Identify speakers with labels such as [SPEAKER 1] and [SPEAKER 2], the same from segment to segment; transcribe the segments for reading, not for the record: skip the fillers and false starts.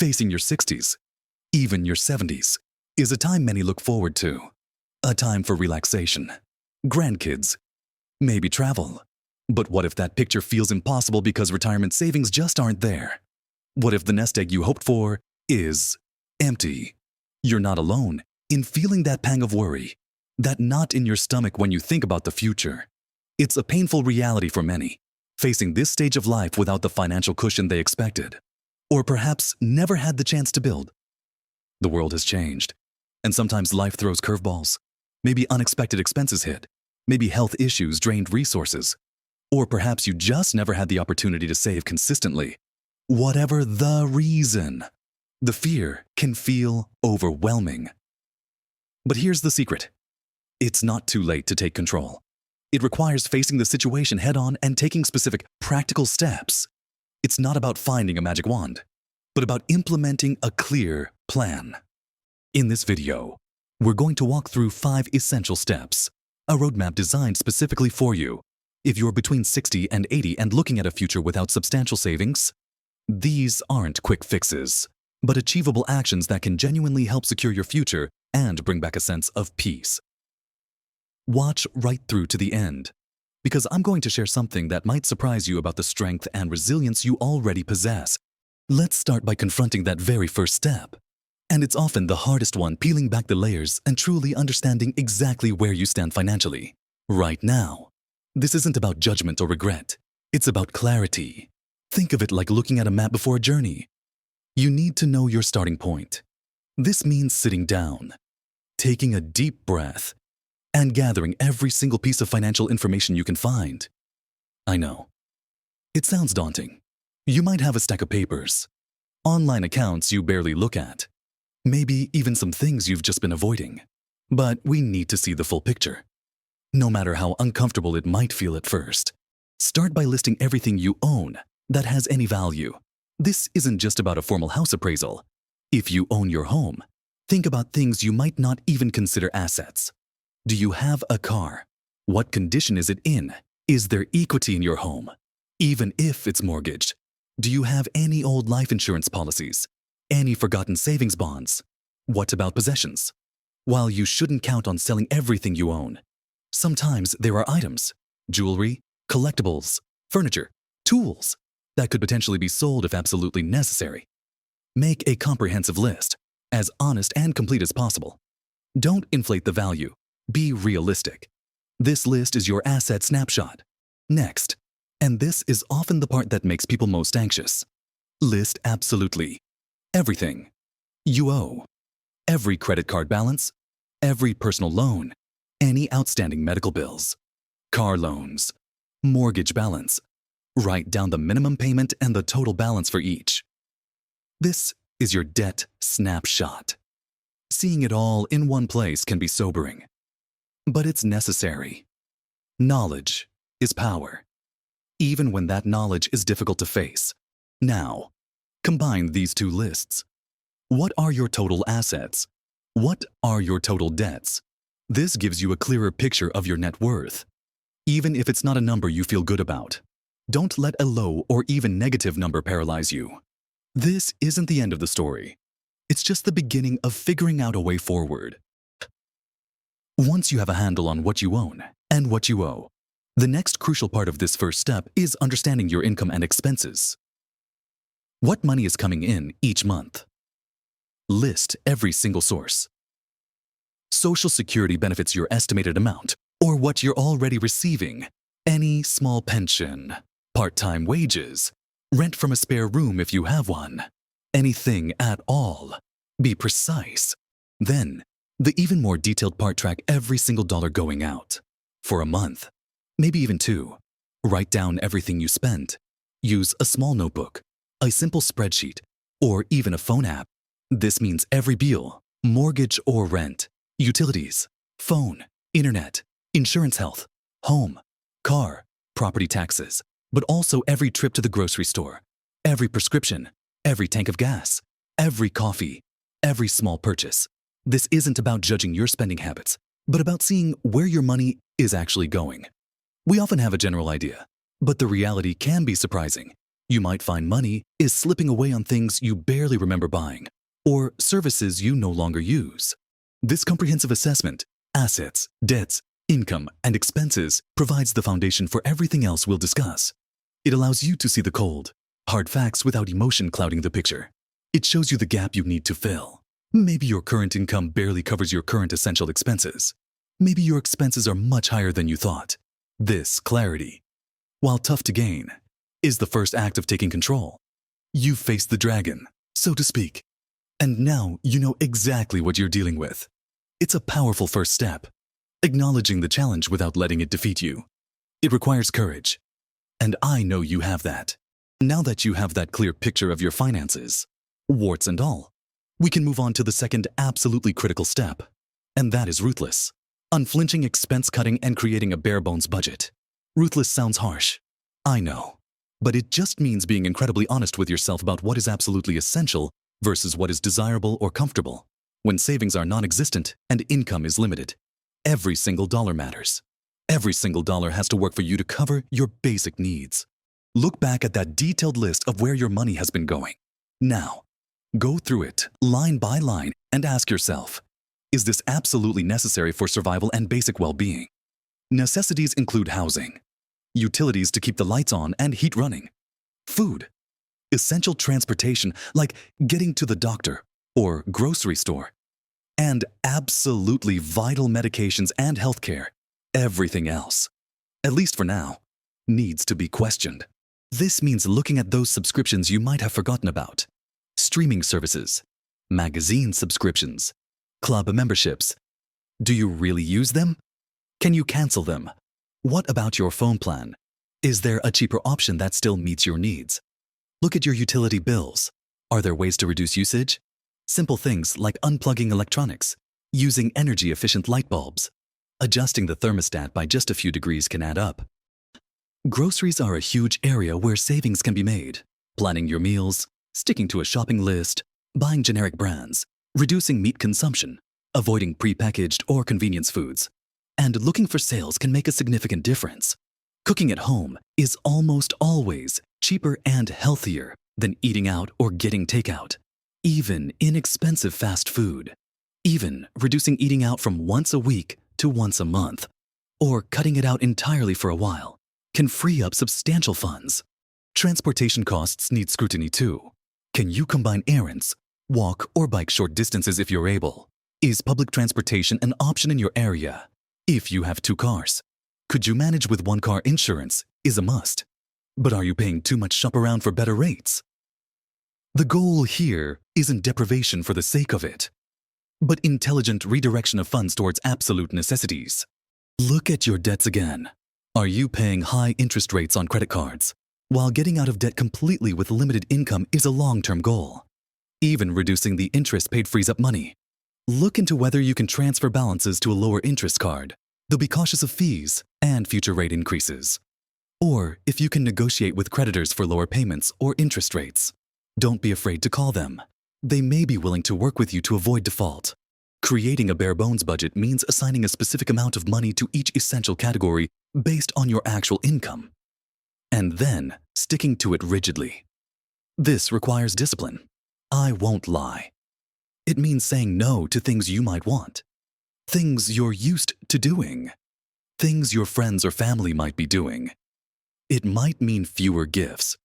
[SPEAKER 1] Facing your 60s, even your 70s, is a time many look forward to. A time for relaxation, grandkids, maybe travel. But what if that picture feels impossible because retirement savings just aren't there? What if the nest egg you hoped for is empty? You're not alone in feeling that pang of worry, that knot in your stomach when you think about the future. It's a painful reality for many, facing this stage of life without the financial cushion they expected, or perhaps never had the chance to build. The world has changed, and sometimes life throws curveballs. Maybe unexpected expenses hit, maybe health issues drained resources, or perhaps you just never had the opportunity to save consistently. Whatever the reason, the fear can feel overwhelming. But here's the secret. It's not too late to take control. It requires facing the situation head-on and taking specific, practical steps. It's not about finding a magic wand, but about implementing a clear plan. In this video, we're going to walk through 5 essential steps, a roadmap designed specifically for you. If you're between 60 and 80 and looking at a future without substantial savings, these aren't quick fixes, but achievable actions that can genuinely help secure your future and bring back a sense of peace. Watch right through to the end, because I'm going to share something that might surprise you about the strength and resilience you already possess. Let's start by confronting that very first step. And it's often the hardest one, peeling back the layers and truly understanding exactly where you stand financially. Right now, this isn't about judgment or regret. It's about clarity. Think of it like looking at a map before a journey. You need to know your starting point. This means sitting down, taking a deep breath, and gathering every single piece of financial information you can find. I know. It sounds daunting. You might have a stack of papers, online accounts you barely look at, maybe even some things you've just been avoiding. But we need to see the full picture. No matter how uncomfortable it might feel at first, start by listing everything you own that has any value. This isn't just about a formal house appraisal. If you own your home, think about things you might not even consider assets. Do you have a car? What condition is it in? Is there equity in your home, even if it's mortgaged? Do you have any old life insurance policies? Any forgotten savings bonds? What about possessions? While you shouldn't count on selling everything you own, sometimes there are items, jewelry, collectibles, furniture, tools, that could potentially be sold if absolutely necessary. Make a comprehensive list, as honest and complete as possible. Don't inflate the value. Be realistic. This list is your asset snapshot. Next, and this is often the part that makes people most anxious, list absolutely everything you owe. Every credit card balance, every personal loan, any outstanding medical bills, car loans, mortgage balance. Write down the minimum payment and the total balance for each. This is your debt snapshot. Seeing it all in one place can be sobering, but it's necessary. Knowledge is power, even when that knowledge is difficult to face. Now, combine these two lists. What are your total assets? What are your total debts? This gives you a clearer picture of your net worth, even if it's not a number you feel good about. Don't let a low or even negative number paralyze you. This isn't the end of the story. It's just the beginning of figuring out a way forward. Once you have a handle on what you own and what you owe, the next crucial part of this first step is understanding your income and expenses. What money is coming in each month? List every single source. Social Security benefits, your estimated amount, or what you're already receiving. Any small pension, part-time wages, rent from a spare room if you have one, anything at all. Be precise. Then, the even more detailed part, track every single dollar going out. For a month, maybe even 2. Write down everything you spent. Use a small notebook, a simple spreadsheet, or even a phone app. This means every bill, mortgage or rent, utilities, phone, internet, insurance, health, home, car, property taxes, but also every trip to the grocery store, every prescription, every tank of gas, every coffee, every small purchase. This isn't about judging your spending habits, but about seeing where your money is actually going. We often have a general idea, but the reality can be surprising. You might find money is slipping away on things you barely remember buying or services you no longer use. This comprehensive assessment, assets, debts, income, and expenses provides the foundation for everything else we'll discuss. It allows you to see the cold, hard facts without emotion clouding the picture. It shows you the gap you need to fill. Maybe your current income barely covers your current essential expenses. Maybe your expenses are much higher than you thought. This clarity, while tough to gain, is the first act of taking control. You've faced the dragon, so to speak, and now you know exactly what you're dealing with. It's a powerful first step, acknowledging the challenge without letting it defeat you. It requires courage, and I know you have that. Now that you have that clear picture of your finances, warts and all, we can move on to the second absolutely critical step, and that is ruthless. Unflinching expense cutting and creating a bare-bones budget. Ruthless sounds harsh, I know, but it just means being incredibly honest with yourself about what is absolutely essential versus what is desirable or comfortable. When savings are non-existent and income is limited, every single dollar matters. Every single dollar has to work for you to cover your basic needs. Look back at that detailed list of where your money has been going. Now, go through it line by line and ask yourself, is this absolutely necessary for survival and basic well-being? Necessities include housing, utilities to keep the lights on and heat running, food, essential transportation like getting to the doctor or grocery store, and absolutely vital medications and healthcare. Everything else, at least for now, needs to be questioned. This means looking at those subscriptions you might have forgotten about. Streaming services, magazine subscriptions, club memberships. Do you really use them? Can you cancel them? What about your phone plan? Is there a cheaper option that still meets your needs? Look at your utility bills. Are there ways to reduce usage? Simple things like unplugging electronics, using energy-efficient light bulbs. Adjusting the thermostat by just a few degrees can add up. Groceries are a huge area where savings can be made. Planning your meals, sticking to a shopping list, buying generic brands, reducing meat consumption, avoiding prepackaged or convenience foods, and looking for sales can make a significant difference. Cooking at home is almost always cheaper and healthier than eating out or getting takeout. Even inexpensive fast food. Even reducing eating out from once a week to once a month, or cutting it out entirely for a while, can free up substantial funds. Transportation costs need scrutiny too. Can you combine errands, walk or bike short distances if you're able? Is public transportation an option in your area? If you have 2 cars, could you manage with 1-car insurance is a must. But are you paying too much shop around for better rates? The goal here isn't deprivation for the sake of it, but intelligent redirection of funds towards absolute necessities. Look at your debts again. Are you paying high interest rates on credit cards? While getting out of debt completely with limited income is a long-term goal. Even reducing the interest paid frees up money. Look into whether you can transfer balances to a lower interest card, though be cautious of fees and future rate increases. Or if you can negotiate with creditors for lower payments or interest rates. Don't be afraid to call them. They may be willing to work with you to avoid default. Creating a bare-bones budget means assigning a specific amount of money to each essential category based on your actual income, and then sticking to it rigidly. This requires discipline. I won't lie. It means saying no to things you might want, things you're used to doing, things your friends or family might be doing. It might mean fewer gifts,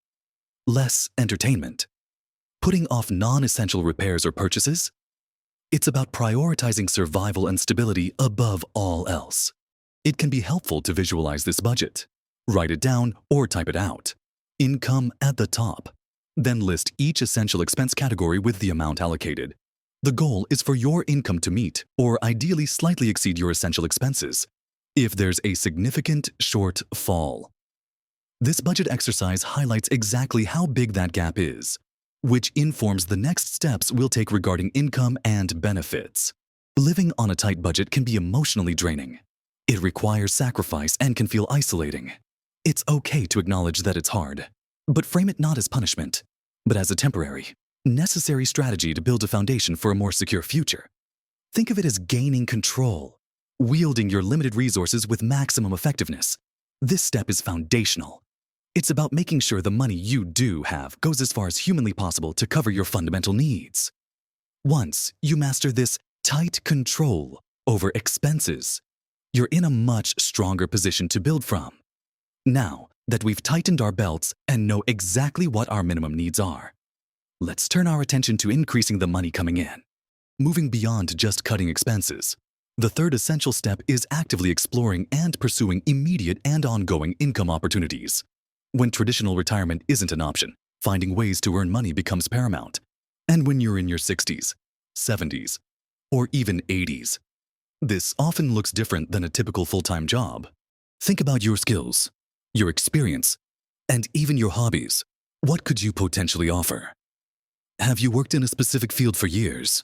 [SPEAKER 1] less entertainment, putting off non-essential repairs or purchases. It's about prioritizing survival and stability above all else. It can be helpful to visualize this budget. Write it down or type it out. Income at the top. Then list each essential expense category with the amount allocated. The goal is for your income to meet, or ideally slightly exceed your essential expenses, if there's a significant shortfall. This budget exercise highlights exactly how big that gap is, which informs the next steps we'll take regarding income and benefits. Living on a tight budget can be emotionally draining. It requires sacrifice and can feel isolating. It's okay to acknowledge that it's hard, but frame it not as punishment, but as a temporary, necessary strategy to build a foundation for a more secure future. Think of it as gaining control, wielding your limited resources with maximum effectiveness. This step is foundational. It's about making sure the money you do have goes as far as humanly possible to cover your fundamental needs. Once you master this tight control over expenses, you're in a much stronger position to build from. Now that we've tightened our belts and know exactly what our minimum needs are, let's turn our attention to increasing the money coming in. Moving beyond just cutting expenses, the third essential step is actively exploring and pursuing immediate and ongoing income opportunities. When traditional retirement isn't an option, finding ways to earn money becomes paramount. And when you're in your 60s, 70s, or even 80s, this often looks different than a typical full-time job. Think about your skills, your experience, and even your hobbies. What could you potentially offer? Have you worked in a specific field for years?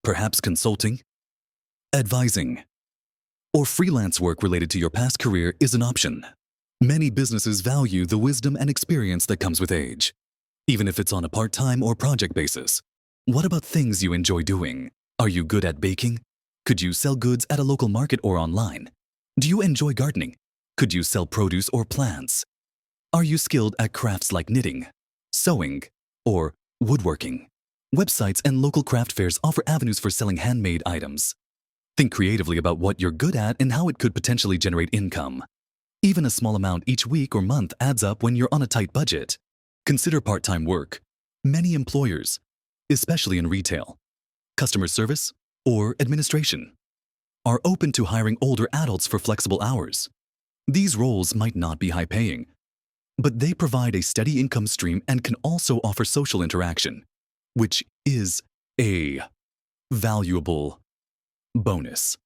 [SPEAKER 1] Perhaps consulting, advising, or freelance work related to your past career is an option. Many businesses value the wisdom and experience that comes with age, even if it's on a part-time or project basis. What about things you enjoy doing? Are you good at baking? Could you sell goods at a local market or online? Do you enjoy gardening? Could you sell produce or plants? Are you skilled at crafts like knitting, sewing, or woodworking? Websites and local craft fairs offer avenues for selling handmade items. Think creatively about what you're good at and how it could potentially generate income. Even a small amount each week or month adds up when you're on a tight budget. Consider part-time work. Many employers, especially in retail, customer service, or administration, are open to hiring older adults for flexible hours. These roles might not be high-paying, but they provide a steady income stream and can also offer social interaction, which is a valuable bonus.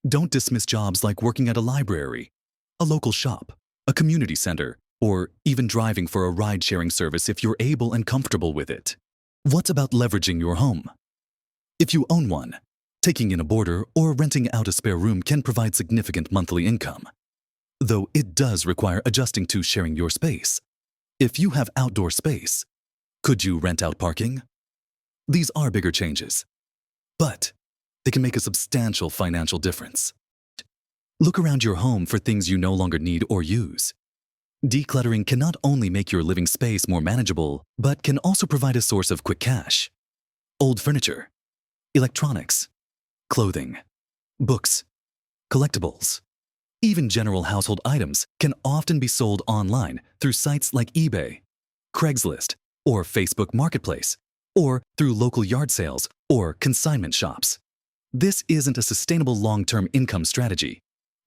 [SPEAKER 1] Don't dismiss jobs like working at a library, a local shop, a community center, or even driving for a ride-sharing service if you're able and comfortable with it. What about leveraging your home? If you own one, taking in a boarder or renting out a spare room can provide significant monthly income, though it does require adjusting to sharing your space. If you have outdoor space, could you rent out parking? These are bigger changes, but they can make a substantial financial difference. Look around your home for things you no longer need or use. Decluttering can not only make your living space more manageable, but can also provide a source of quick cash. Old furniture, electronics, clothing, books, collectibles, even general household items can often be sold online through sites like eBay, Craigslist, or Facebook Marketplace, or through local yard sales or consignment shops. This isn't a sustainable long-term income strategy,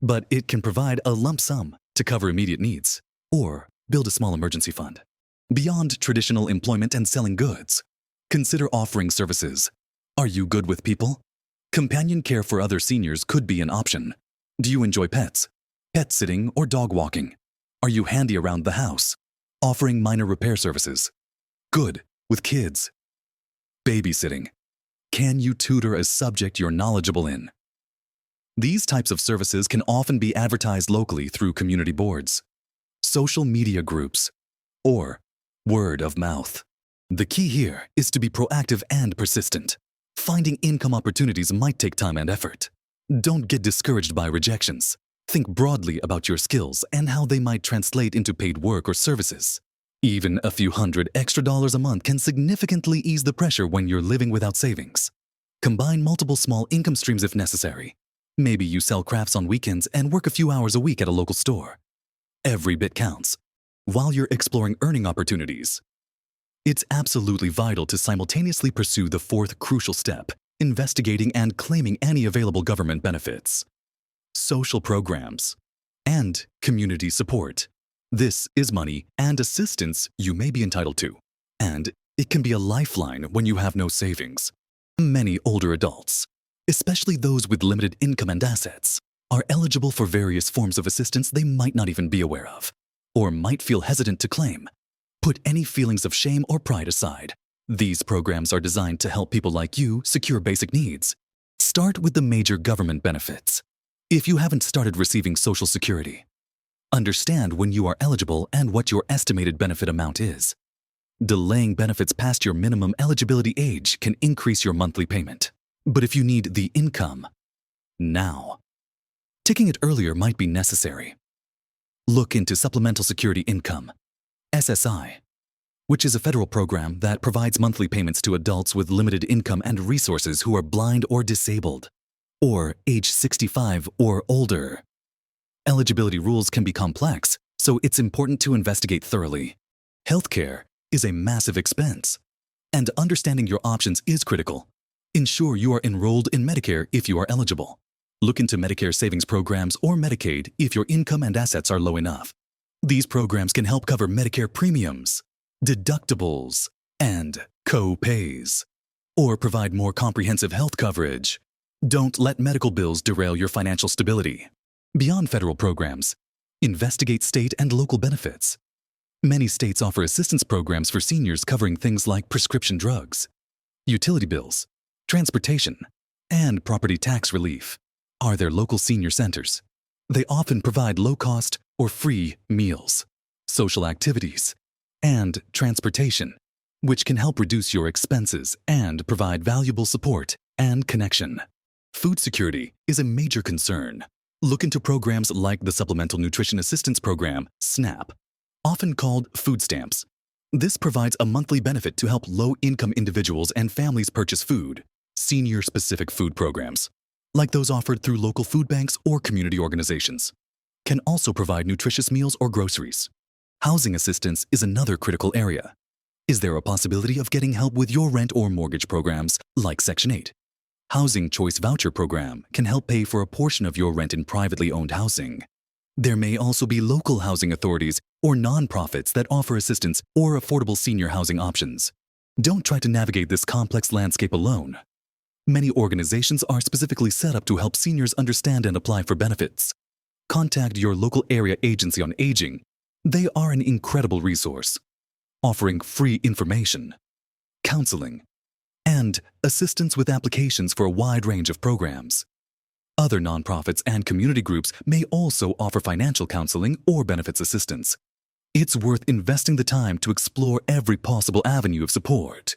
[SPEAKER 1] but it can provide a lump sum to cover immediate needs or build a small emergency fund. Beyond traditional employment and selling goods, consider offering services. Are you good with people? Companion care for other seniors could be an option. Do you enjoy pets, pet sitting, or dog walking? Are you handy around the house, offering minor repair services? Good with kids. Babysitting. Can you tutor a subject you're knowledgeable in? These types of services can often be advertised locally through community boards, social media groups, or word of mouth. The key here is to be proactive and persistent. Finding income opportunities might take time and effort. Don't get discouraged by rejections. Think broadly about your skills and how they might translate into paid work or services. Even a few $100 extra a month can significantly ease the pressure when you're living without savings. Combine multiple small income streams if necessary. Maybe you sell crafts on weekends and work a few hours a week at a local store. Every bit counts. While you're exploring earning opportunities, it's absolutely vital to simultaneously pursue the fourth crucial step, investigating and claiming any available government benefits, social programs, and community support. This is money and assistance you may be entitled to, and it can be a lifeline when you have no savings. Many older adults, especially those with limited income and assets, are eligible for various forms of assistance they might not even be aware of, or might feel hesitant to claim. Put any feelings of shame or pride aside. These programs are designed to help people like you secure basic needs. Start with the major government benefits. If you haven't started receiving Social Security, understand when you are eligible and what your estimated benefit amount is. Delaying benefits past your minimum eligibility age can increase your monthly payment. But if you need the income now, taking it earlier might be necessary. Look into supplemental security income, SSI, which is a federal program that provides monthly payments to adults with limited income and resources who are blind or disabled, or age 65 or older. Eligibility rules can be complex, so it's important to investigate thoroughly. Healthcare is a massive expense, and understanding your options is critical. Ensure you are enrolled in Medicare if you are eligible. Look into Medicare savings programs or Medicaid if your income and assets are low enough. These programs can help cover Medicare premiums, deductibles, and co-pays, or provide more comprehensive health coverage. Don't let medical bills derail your financial stability. Beyond federal programs, investigate state and local benefits. Many states offer assistance programs for seniors covering things like prescription drugs, utility bills, transportation, and property tax relief. Are there local senior centers? They often provide low-cost or free meals, social activities, and transportation, which can help reduce your expenses and provide valuable support and connection. Food security is a major concern. Look into programs like the Supplemental Nutrition Assistance Program, SNAP, often called food stamps. This provides a monthly benefit to help low-income individuals and families purchase food. Senior-specific food programs, like those offered through local food banks or community organizations, can also provide nutritious meals or groceries. Housing assistance is another critical area. Is there a possibility of getting help with your rent or mortgage programs like Section 8? Housing Choice Voucher Program can help pay for a portion of your rent in privately owned housing. There may also be local housing authorities or nonprofits that offer assistance or affordable senior housing options. Don't try to navigate this complex landscape alone. Many organizations are specifically set up to help seniors understand and apply for benefits. Contact your local area agency on aging. They are an incredible resource, offering free information, counseling, and assistance with applications for a wide range of programs. Other nonprofits and community groups may also offer financial counseling or benefits assistance. It's worth investing the time to explore every possible avenue of support.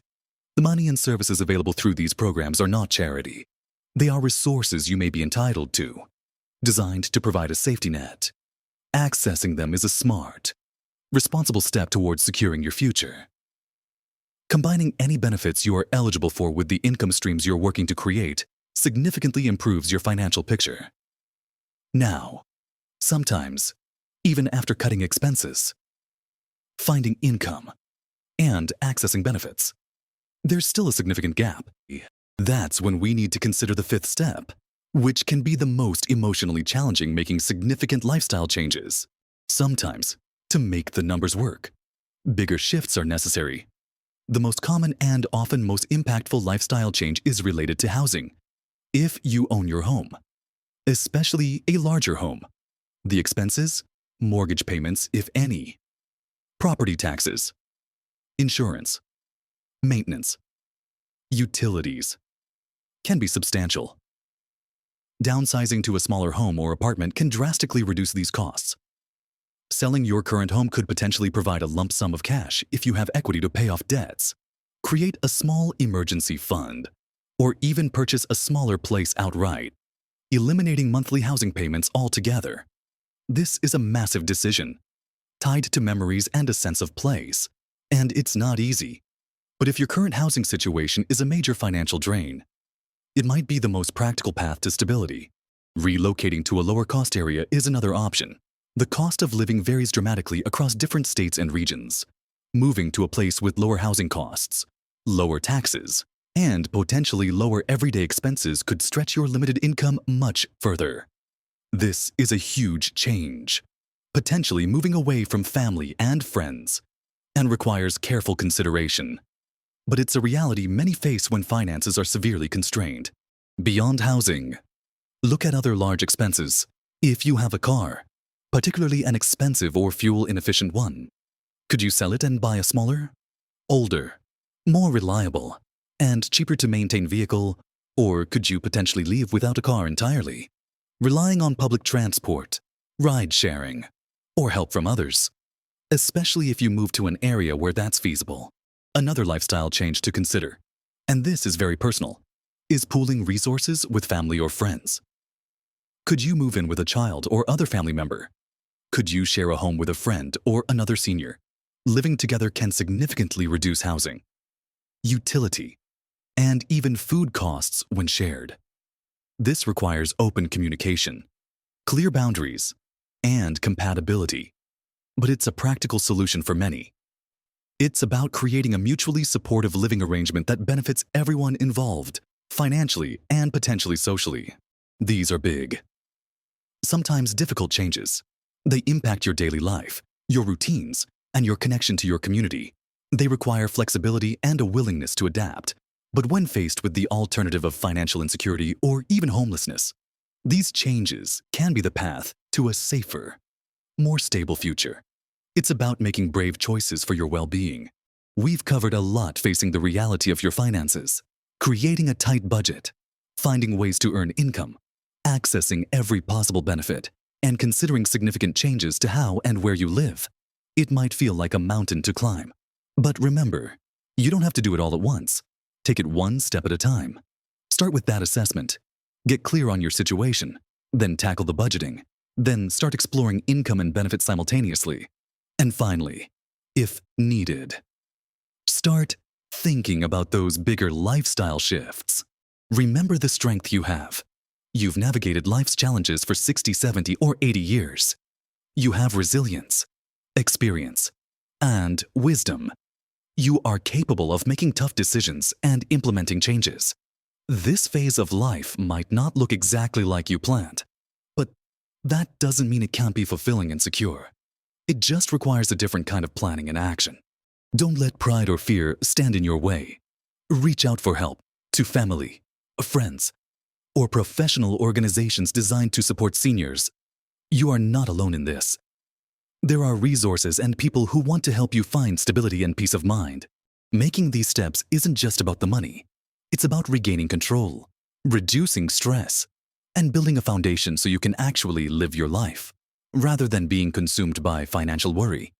[SPEAKER 1] The money and services available through these programs are not charity. They are resources you may be entitled to, designed to provide a safety net. Accessing them is a smart, responsible step towards securing your future. Combining any benefits you are eligible for with the income streams you're working to create significantly improves your financial picture. Now, sometimes, even after cutting expenses, finding income, and accessing benefits, there's still a significant gap. That's when we need to consider the fifth step, which can be the most emotionally challenging, making significant lifestyle changes. Sometimes, to make the numbers work, bigger shifts are necessary. The most common and often most impactful lifestyle change is related to housing. If you own your home, especially a larger home, the expenses, mortgage payments, if any, property taxes, insurance, maintenance, utilities, can be substantial. Downsizing to a smaller home or apartment can drastically reduce these costs. Selling your current home could potentially provide a lump sum of cash if you have equity to pay off debts. Create a small emergency fund, or even purchase a smaller place outright, eliminating monthly housing payments altogether. This is a massive decision, tied to memories and a sense of place, and it's not easy. But if your current housing situation is a major financial drain, it might be the most practical path to stability. Relocating to a lower-cost area is another option. The cost of living varies dramatically across different states and regions. Moving to a place with lower housing costs, lower taxes, and potentially lower everyday expenses could stretch your limited income much further. This is a huge change, potentially moving away from family and friends, and requires careful consideration. But it's a reality many face when finances are severely constrained. Beyond housing, look at other large expenses. If you have a car, particularly an expensive or fuel-inefficient one, could you sell it and buy a smaller, older, more reliable, and cheaper to maintain vehicle, or could you potentially leave without a car entirely, relying on public transport, ride-sharing, or help from others, especially if you move to an area where that's feasible? Another lifestyle change to consider, and this is very personal, is pooling resources with family or friends. Could you move in with a child or other family member? Could you share a home with a friend or another senior? living together can significantly reduce housing, utility, and even food costs when shared. This requires open communication, clear boundaries, and compatibility. But it's a practical solution for many. It's about creating a mutually supportive living arrangement that benefits everyone involved, financially and potentially socially. These are big, sometimes difficult changes. They impact your daily life, your routines, and your connection to your community. They require flexibility and a willingness to adapt. But when faced with the alternative of financial insecurity or even homelessness, these changes can be the path to a safer, more stable future. It's about making brave choices for your well-being. We've covered a lot facing the reality of your finances, creating a tight budget, finding ways to earn income, accessing every possible benefit, and considering significant changes to how and where you live. It might feel like a mountain to climb. But remember, you don't have to do it all at once. Take it one step at a time. Start with that assessment. Get clear on your situation, then tackle the budgeting, then start exploring income and benefits simultaneously. And finally, if needed, start thinking about those bigger lifestyle shifts. Remember the strength you have. You've navigated life's challenges for 60, 70, or 80 years. You have resilience, experience, and wisdom. You are capable of making tough decisions and implementing changes. This phase of life might not look exactly like you planned, but that doesn't mean it can't be fulfilling and secure. It just requires a different kind of planning and action. Don't let pride or fear stand in your way. Reach out for help to family, friends, or professional organizations designed to support seniors. You are not alone in this. There are resources and people who want to help you find stability and peace of mind. Making these steps isn't just about the money. It's about regaining control, reducing stress, and building a foundation so you can actually live your life, rather than being consumed by financial worry.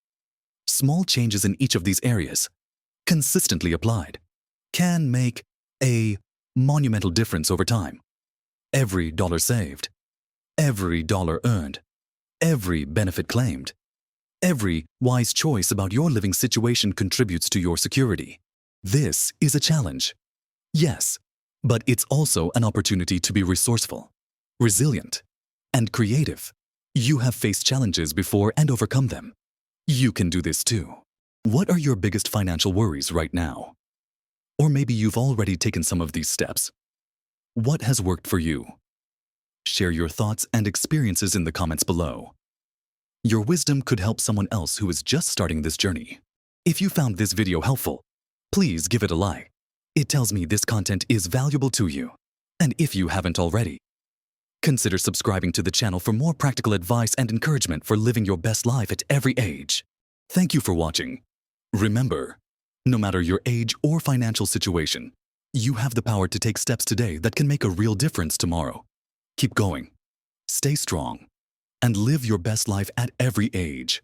[SPEAKER 1] Small changes in each of these areas, consistently applied, can make a monumental difference over time. Every dollar saved, every dollar earned, every benefit claimed, every wise choice about your living situation contributes to your security. This is a challenge, yes, but it's also an opportunity to be resourceful, resilient, and creative. You have faced challenges before and overcome them. You can do this too. What are your biggest financial worries right now? Or maybe you've already taken some of these steps. What has worked for you? Share your thoughts and experiences in the comments below. Your wisdom could help someone else who is just starting this journey. If you found this video helpful, please give it a like. It tells me this content is valuable to you. And if you haven't already, consider subscribing to the channel for more practical advice and encouragement for living your best life at every age. Thank you for watching. Remember, no matter your age or financial situation, you have the power to take steps today that can make a real difference tomorrow. Keep going, stay strong, and live your best life at every age.